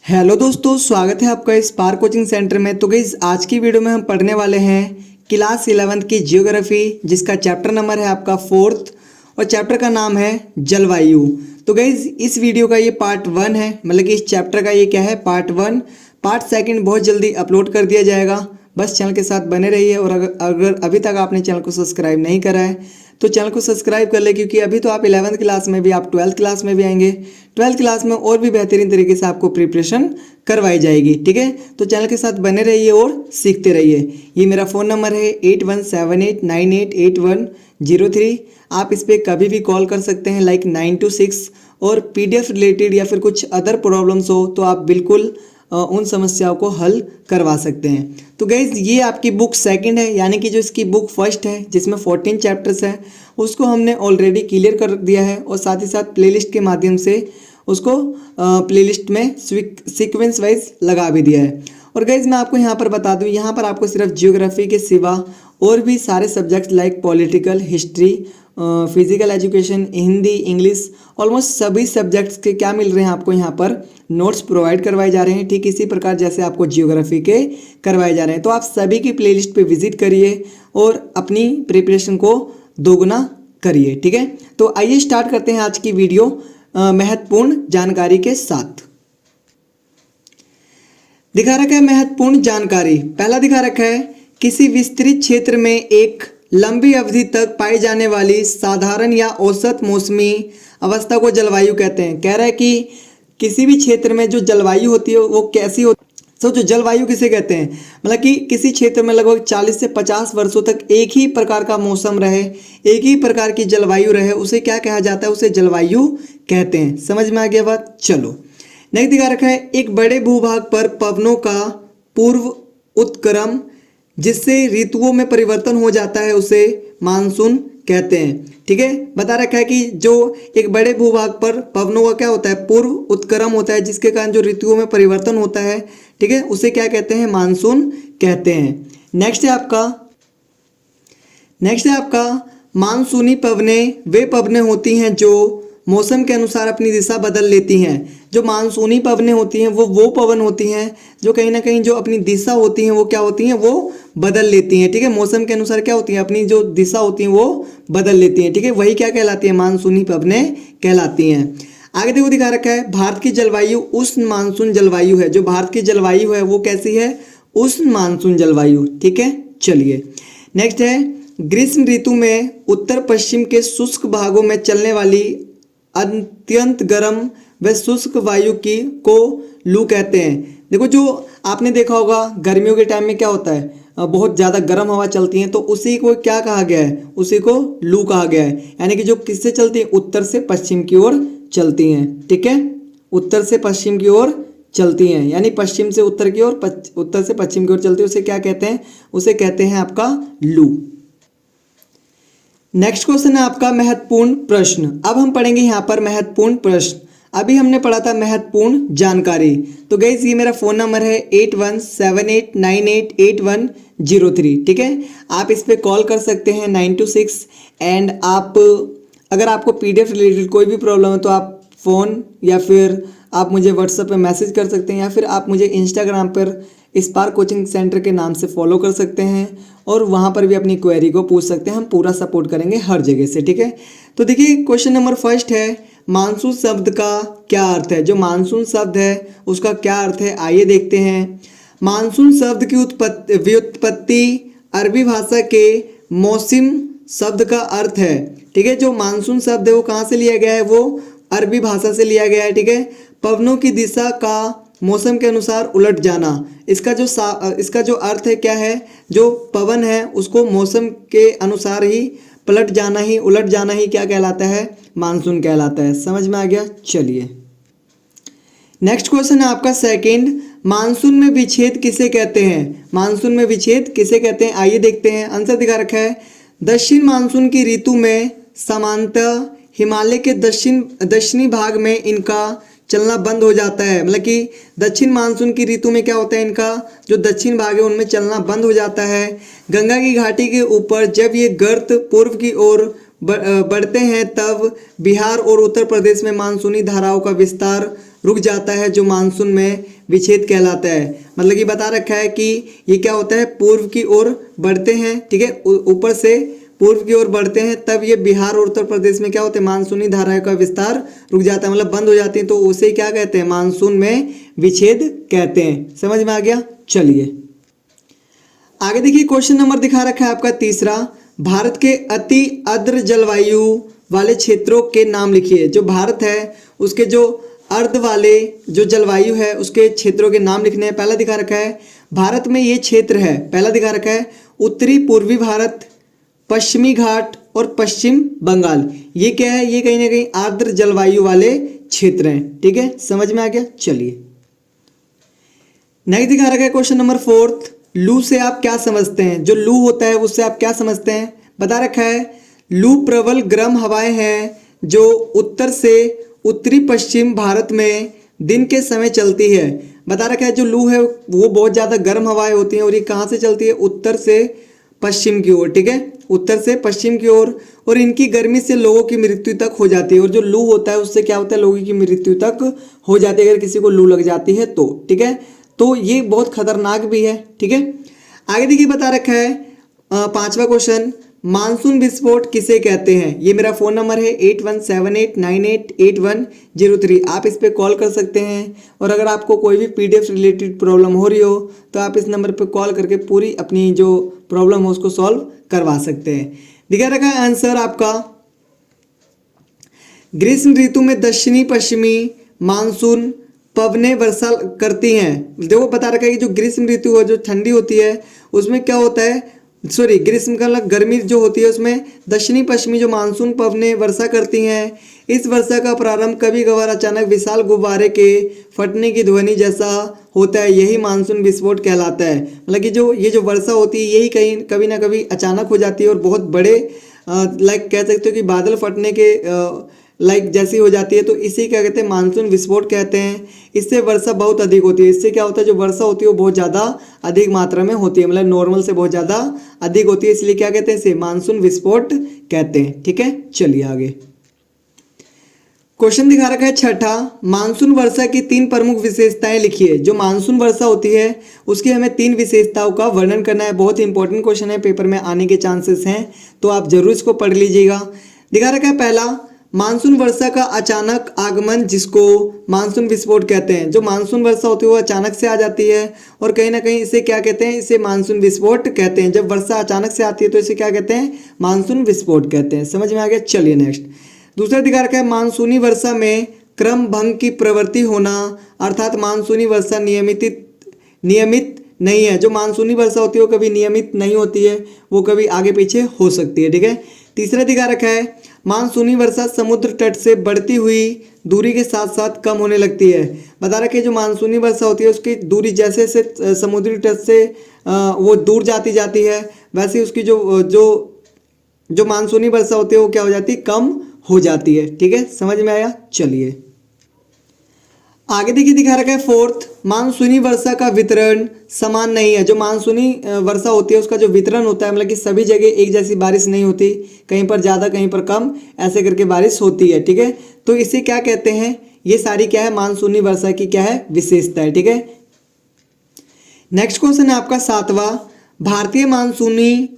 Hello दोस्तों, स्वागत है आपका इस पार कोचिंग सेंटर में। तो गाइस आज की वीडियो में हम पढ़ने वाले हैं क्लास 11th की जियोग्राफी, जिसका चैप्टर नंबर है आपका 4th और चैप्टर का नाम है जलवायु। तो गाइस इस वीडियो का ये पार्ट 1 है, मतलब कि इस चैप्टर का ये क्या है, पार्ट 1। पार्ट 2 बहुत जल्दी अपलोड कर दिया जाएगा। बस चैनल के साथ बने रहिए और अगर अभी तक आपने चैनल को सब्सक्राइब नहीं करा है तो चैनल को सब्सक्राइब कर ले, क्योंकि अभी तो आप 11th क्लास में भी, आप 12th क्लास में भी आएंगे। 12th क्लास में और भी बेहतरीन तरीके से आपको प्रिपरेशन करवाई जाएगी, ठीक है। तो चैनल के साथ बने रहिए और सीखते रहिए। ये मेरा फ़ोन नंबर है 8178988103। आप इस पर कभी भी कॉल कर सकते हैं, लाइक 9 to 6। और PDF रिलेटेड या फिर कुछ अदर प्रॉब्लम्स हो तो आप बिल्कुल उन समस्याओं को हल करवा सकते हैं। तो गाइज ये आपकी बुक सेकंड है, यानी कि जो इसकी बुक फर्स्ट है जिसमें 14 चैप्टर्स हैं उसको हमने ऑलरेडी क्लियर कर दिया है, और साथ ही साथ प्लेलिस्ट के माध्यम से उसको प्लेलिस्ट में सीक्वेंस वाइज लगा भी दिया है। और गाइज मैं आपको यहाँ पर बता दूँ, यहाँ पर आपको सिर्फ जियोग्राफी के सिवा और भी सारे subjects like political, history, physical education, Hindi, English, almost सभी सब्जेक्ट्स के क्या मिल रहे हैं आपको यहाँ पर नोट्स प्रोवाइड करवाए जा रहे हैं, ठीक इसी प्रकार जैसे आपको जियोग्राफी के करवाए जा रहे हैं। तो आप सभी की प्लेलिस्ट पे विजिट करिए और अपनी प्रिपरेशन को दोगुना करिए, ठीक है। तो आइए स्टार्ट करते हैं आज की वीडियो महत्वपूर्ण जानकारी के साथ। दिखा रखा है महत्वपूर्ण जानकारी। पहला दिखा रखा है किसी विस्तृत क्षेत्र में एक लंबी अवधि तक पाई जाने वाली साधारण या औसत मौसमी अवस्था को जलवायु कहते हैं। कह रहा है कि किसी भी क्षेत्र में जो जलवायु होती है वो कैसी होती है। जो जलवायु किसे कहते हैं, मतलब कि किसी क्षेत्र में लगभग 40 से 50 वर्षों तक एक ही प्रकार का मौसम रहे, एक ही प्रकार की जलवायु रहे, उसे क्या कहा जाता है, उसे जलवायु कहते हैं। समझ में आ गया बात। चलो नेक्स्ट दिखा रखा है एक बड़े भूभाग पर पवनों का पूर्व उत्क्रम जिससे ऋतुओं में परिवर्तन हो जाता है उसे मानसून कहते हैं, ठीक है। बता रखा है कि जो एक बड़े भूभाग पर पवनों का क्या होता है, पूर्व उत्क्रम होता है, जिसके कारण जो ऋतुओं में परिवर्तन होता है, ठीक है, उसे क्या कहते हैं, मानसून कहते हैं। नेक्स्ट है आपका मानसूनी पवनें वे पवनें होती हैं जो मौसम के अनुसार अपनी दिशा बदल लेती हैं। जो मानसूनी पवनें होती हैं वो पवन होती हैं जो कहीं ना कहीं जो अपनी दिशा होती हैं वो क्या होती हैं, वो बदल लेती हैं, ठीक है। मौसम के अनुसार क्या होती हैं, अपनी जो दिशा होती हैं वो बदल लेती हैं, ठीक है। वही क्या कहलाती है, मानसूनी पवनें कहलाती हैं। आगे देखो दिखा रखा है भारत की जलवायु उष्ण मानसून जलवायु है। जो भारत की जलवायु है वो कैसी है, उष्ण मानसून जलवायु, ठीक है। चलिए नेक्स्ट है ग्रीष्म ऋतु में उत्तर पश्चिम के शुष्क भागों में चलने वाली अत्यंत गर्म व शुष्क वायु को लू कहते हैं। देखो जो आपने देखा होगा गर्मियों के टाइम में क्या होता है, बहुत ज़्यादा गर्म हवा चलती है, तो उसी को क्या कहा गया है, उसी को लू कहा गया है। यानी कि जो किससे चलती है, उत्तर से पश्चिम की ओर चलती हैं, ठीक है। उत्तर से पश्चिम की ओर चलती हैं, यानी पश्चिम से उत्तर की ओर, उत्तर से पश्चिम की ओर चलती है, उसे क्या कहते हैं, उसे कहते हैं आपका लू। नेक्स्ट क्वेश्चन है आपका महत्वपूर्ण प्रश्न। अब हम पढ़ेंगे यहाँ पर महत्वपूर्ण प्रश्न। अभी हमने पढ़ा था महत्वपूर्ण जानकारी। तो गाइस ये मेरा फ़ोन नंबर है 8178988103, ठीक है। आप इस पर कॉल कर सकते हैं 9 to 6। एंड आप अगर आपको PDF रिलेटेड कोई भी प्रॉब्लम है तो आप फ़ोन या फिर आप मुझे व्हाट्सएप पे मैसेज कर सकते हैं, या फिर आप मुझे इंस्टाग्राम पर स्पार्क कोचिंग सेंटर के नाम से फॉलो कर सकते हैं और वहाँ पर भी अपनी क्वेरी को पूछ सकते हैं। हम पूरा सपोर्ट करेंगे हर जगह से, ठीक है। तो देखिए क्वेश्चन नंबर फर्स्ट है मानसून शब्द का क्या अर्थ है। जो मानसून शब्द है उसका क्या अर्थ है, आइए देखते हैं। मानसून शब्द की व्युत्पत्ति अरबी भाषा के मौसम शब्द का अर्थ है, ठीक है। जो मानसून शब्द है वो कहाँ से लिया गया है, वो अरबी भाषा से लिया गया है, ठीक है। पवनों की दिशा का मौसम के अनुसार उलट जाना, इसका जो अर्थ है क्या है, जो पवन है उसको मौसम के अनुसार ही पलट जाना ही, उलट जाना ही क्या कहलाता है, मानसून कहलाता है। समझ में आ गया। चलिए नेक्स्ट क्वेश्चन है आपका सेकंड, मानसून में विच्छेद किसे कहते हैं। मानसून में विच्छेद किसे कहते हैं, आइए देखते हैं। आंसर दिखा रखा है दक्षिण मानसून की ऋतु में सामान्यतः हिमालय के दक्षिणी भाग में इनका चलना बंद हो जाता है। मतलब कि दक्षिण मानसून की ऋतु में क्या होता है, इनका जो दक्षिण भाग है उनमें चलना बंद हो जाता है। गंगा की घाटी के ऊपर जब ये गर्त पूर्व की ओर बढ़ते हैं तब बिहार और उत्तर प्रदेश में मानसूनी धाराओं का विस्तार रुक जाता है जो मानसून में विच्छेद कहलाता है। मतलब कि बता रखा है कि ये क्या होता है, पूर्व की ओर बढ़ते हैं, ठीक है, ऊपर से पूर्व की ओर बढ़ते हैं, तब ये बिहार और उत्तर प्रदेश में क्या होते हैं, मानसूनी धाराएं का विस्तार रुक जाता है, मतलब बंद हो जाती है, तो उसे क्या कहते हैं, मानसून में विच्छेद कहते हैं। समझ में आ गया। चलिए आगे देखिए, क्वेश्चन नंबर दिखा रखा है आपका तीसरा, भारत के अति आर्द्र जलवायु वाले क्षेत्रों के नाम लिखिए। जो भारत है उसके जो अर्ध वाले जो जलवायु है उसके क्षेत्रों के नाम लिखने हैं। पहला दिखा रखा है भारत में ये क्षेत्र है, पहला दिखा रखा है उत्तरी पूर्वी भारत, पश्चिमी घाट और पश्चिम बंगाल। ये क्या है, ये कहीं ना कहीं आर्द्र जलवायु वाले क्षेत्र हैं। ठीक है, समझ में आ गया। चलिए नेक्स्ट दिखा रखा है क्वेश्चन नंबर फोर्थ, लू से आप क्या समझते हैं। जो लू होता है उससे आप क्या समझते हैं। बता रखा है लू प्रबल गर्म हवाएं हैं जो उत्तर से उत्तरी पश्चिम भारत में दिन के समय चलती है। बता रखा है जो लू है वो बहुत ज़्यादा गर्म हवाएं होती हैं और ये कहाँ से चलती है, उत्तर से पश्चिम की ओर। ठीक है, उत्तर से पश्चिम की ओर, और इनकी गर्मी से लोगों की मृत्यु तक हो जाती है। और जो लू होता है उससे क्या होता है, लोगों की मृत्यु तक हो जाती है अगर किसी को लू लग जाती है तो। ठीक है, तो ये बहुत खतरनाक भी है। ठीक है, आगे देखिए बता रखा है पांचवा क्वेश्चन, मानसून विस्फोट किसे कहते हैं। ये मेरा फ़ोन नंबर है 8178988103। आप इस पर कॉल कर सकते हैं, और अगर आपको कोई भी PDF रिलेटेड प्रॉब्लम हो रही हो तो आप इस नंबर पर कॉल करके पूरी अपनी जो प्रॉब्लम हो उसको सॉल्व करवा सकते हैं। दिखा रखा है आंसर आपका, ग्रीष्म ऋतु में दक्षिणी पश्चिमी मानसून पवनें वर्षा करती हैं। देखो बता रखा है कि जो ग्रीष्म ऋतु है जो ठंडी होती है उसमें क्या होता है, सॉरी ग्रीष्म का गर्मी जो होती है उसमें दक्षिणी पश्चिमी जो मानसून पवनें वर्षा करती हैं। इस वर्षा का प्रारंभ कभी कभार अचानक विशाल गुब्बारे के फटने की ध्वनि जैसा होता है, यही मानसून विस्फोट कहलाता है। मतलब कि जो ये जो वर्षा होती है यही कहीं कभी ना कभी अचानक हो जाती है और बहुत बड़े लाइक कह सकते हो कि बादल फटने के लाइक जैसी हो जाती है, तो इसे क्या कहते हैं, मानसून विस्फोट कहते हैं। इससे वर्षा बहुत अधिक होती है। इससे क्या होता है, जो वर्षा होती है वो बहुत ज़्यादा अधिक मात्रा में होती है, मतलब नॉर्मल से बहुत ज़्यादा अधिक होती है, इसलिए क्या कहते हैं, इसे मानसून विस्फोट कहते हैं। ठीक है, चलिए आगे क्वेश्चन दिखा रखा है छठा, मानसून वर्षा की 3 प्रमुख विशेषताएं लिखिए। जो मानसून वर्षा होती है उसकी हमें 3 विशेषताओं का वर्णन करना है। बहुत ही इंपॉर्टेंट क्वेश्चन है, पेपर में आने के चांसेस हैं, तो आप जरूर इसको पढ़ लीजिएगा। दिखा रखा है पहला, मानसून वर्षा का अचानक आगमन जिसको मानसून विस्फोट कहते हैं। जो मानसून वर्षा होती है वो अचानक से आ जाती है और कहीं ना कहीं इसे क्या कहते हैं, इसे मानसून विस्फोट कहते हैं। जब वर्षा अचानक से आती है तो इसे क्या कहते हैं, मानसून विस्फोट कहते हैं। समझ में आ गया। चलिए नेक्स्ट दूसरा दिखा रखा है, मानसूनी वर्षा में क्रम भंग की प्रवृत्ति होना, अर्थात मानसूनी वर्षा नियमित नहीं है। जो मानसूनी वर्षा होती है वो कभी नियमित नहीं होती है, वो कभी आगे पीछे हो सकती है। ठीक है, तीसरा दिखा रखा है, मानसूनी वर्षा समुद्र तट से बढ़ती हुई दूरी के साथ साथ कम होने लगती है। बता रखा है जो मानसूनी वर्षा होती है उसकी दूरी जैसे जैसे समुद्री तट से वो दूर जाती है, वैसे उसकी जो मानसूनी वर्षा होती है वो क्या हो जाती है, कम हो जाती है। ठीक है, समझ में आया। चलिए आगे देखिए दिखा रखा है फोर्थ, मानसूनी वर्षा का वितरण समान नहीं है। जो मानसूनी वर्षा होती है उसका जो वितरण होता है, मतलब कि सभी जगह एक जैसी बारिश नहीं होती, कहीं पर ज़्यादा कहीं पर कम, ऐसे करके बारिश होती है। ठीक है, तो इसे क्या कहते हैं, ये सारी क्या है, मानसूनी वर्षा की क्या है, विशेषता है। ठीक है, नेक्स्ट क्वेश्चन है आपका सातवां, भारतीय मानसूनी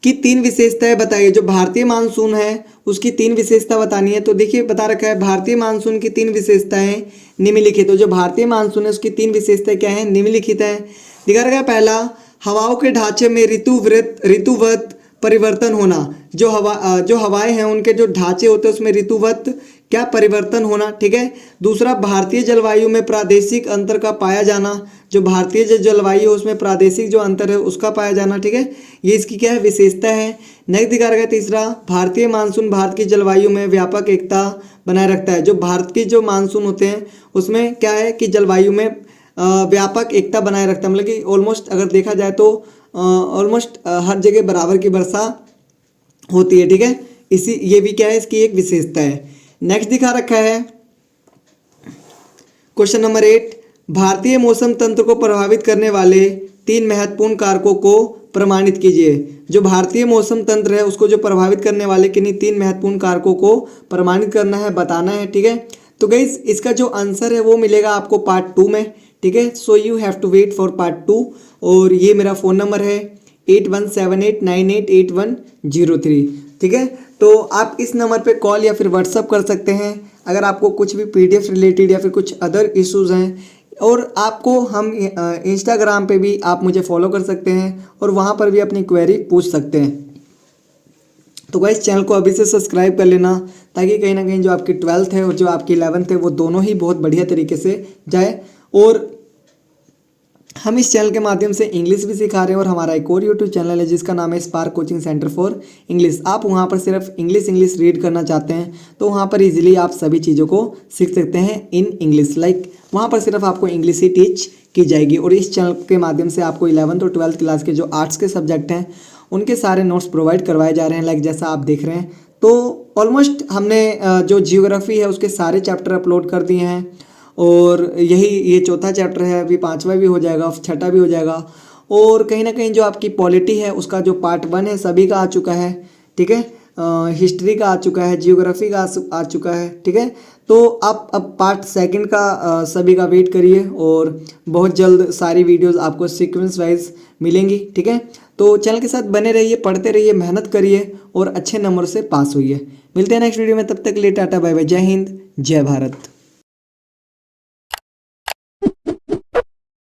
की 3 विशेषताएं बताइए। जो भारतीय मानसून है उसकी 3 विशेषता बतानी है। तो देखिए बता रखा है भारतीय मानसून की 3 विशेषताएं निम्नलिखित। तो जो भारतीय मानसून है उसकी 3 विशेषताएं क्या है, निम्नलिखित है। दिखा रखा है पहला, हवाओं के ढांचे में ऋतुवत परिवर्तन होना। जो हवाएं हैं उनके जो ढांचे होते हैं उसमें ऋतुवत क्या परिवर्तन होना। ठीक है, दूसरा, भारतीय जलवायु में प्रादेशिक अंतर का पाया जाना। जो भारतीय जो जलवायु है उसमें प्रादेशिक जो अंतर है उसका पाया जाना। ठीक है, ये इसकी क्या है, विशेषता है। नेक्स्ट दिखा रखा है तीसरा, भारतीय मानसून भारत की जलवायु में व्यापक एकता बनाए रखता है। जो भारत की जो मानसून होते हैं उसमें क्या है कि जलवायु में व्यापक एकता बनाए रखता है, मतलब कि ऑलमोस्ट अगर देखा जाए तो ऑलमोस्ट हर जगह बराबर की वर्षा होती है। ठीक है, ये भी क्या है, इसकी एक विशेषता है। नेक्स्ट दिखा रखा है क्वेश्चन नंबर 8, भारतीय मौसम तंत्र को प्रभावित करने वाले 3 महत्वपूर्ण कारकों को प्रमाणित कीजिए। जो भारतीय मौसम तंत्र है उसको जो प्रभावित करने वाले किन्हीं 3 महत्वपूर्ण कारकों को प्रमाणित करना है, बताना है। ठीक है, तो गाइस इसका जो आंसर है वो मिलेगा आपको पार्ट 2 में, ठीक है। So you have to wait for part 2। और ये मेरा फ़ोन नंबर है 8178988103, ठीक है। तो आप इस नंबर पे कॉल या फिर व्हाट्सअप कर सकते हैं अगर आपको कुछ भी PDF रिलेटेड या फिर कुछ अदर इश्यूज़ हैं। और आपको हम इंस्टाग्राम पे भी आप मुझे फॉलो कर सकते हैं और वहाँ पर भी अपनी क्वेरी पूछ सकते हैं। तो गाइस चैनल को अभी से सब्सक्राइब कर लेना, ताकि कहीं ना कहीं जो आपकी 12th है और जो आपकी 11th है वो दोनों ही बहुत बढ़िया तरीके से जाए। और हम इस चैनल के माध्यम से इंग्लिश भी सिखा रहे हैं और हमारा एक और यूट्यूब चैनल है जिसका नाम है spark coaching centre for English. आप वहाँ पर सिर्फ इंग्लिश रीड करना चाहते हैं तो वहाँ पर इजीली आप सभी चीज़ों को सीख सकते हैं इन इंग्लिश। लाइक वहाँ पर सिर्फ आपको इंग्लिश ही टीच की जाएगी। और इस चैनल के माध्यम से आपको 11th और 12th क्लास के जो आर्ट्स के सब्जेक्ट हैं उनके सारे नोट्स प्रोवाइड करवाए जा रहे हैं, लाइक जैसा आप देख रहे हैं। तो ऑलमोस्ट हमने जो जियोग्राफी है उसके सारे चैप्टर अपलोड कर दिए हैं और ये चौथा चैप्टर है, अभी 5वां भी हो जाएगा, 6ठा भी हो जाएगा। और कहीं ना कहीं जो आपकी पॉलिटी है उसका जो पार्ट 1 है सभी का आ चुका है, ठीक है। हिस्ट्री का आ चुका है, जियोग्राफी का आ चुका है, ठीक है। तो आप अब पार्ट 2 का सभी का वेट करिए और बहुत जल्द सारी वीडियोस आपको सीक्वेंस वाइज मिलेंगी, ठीक है। तो चैनल के साथ बने रहिए, पढ़ते रहिए, मेहनत करिए और अच्छे नंबर से पास होइए। मिलते हैं नेक्स्ट वीडियो में, तब तक के लिए टाटा बाय बाय, जय हिंद जय भारत।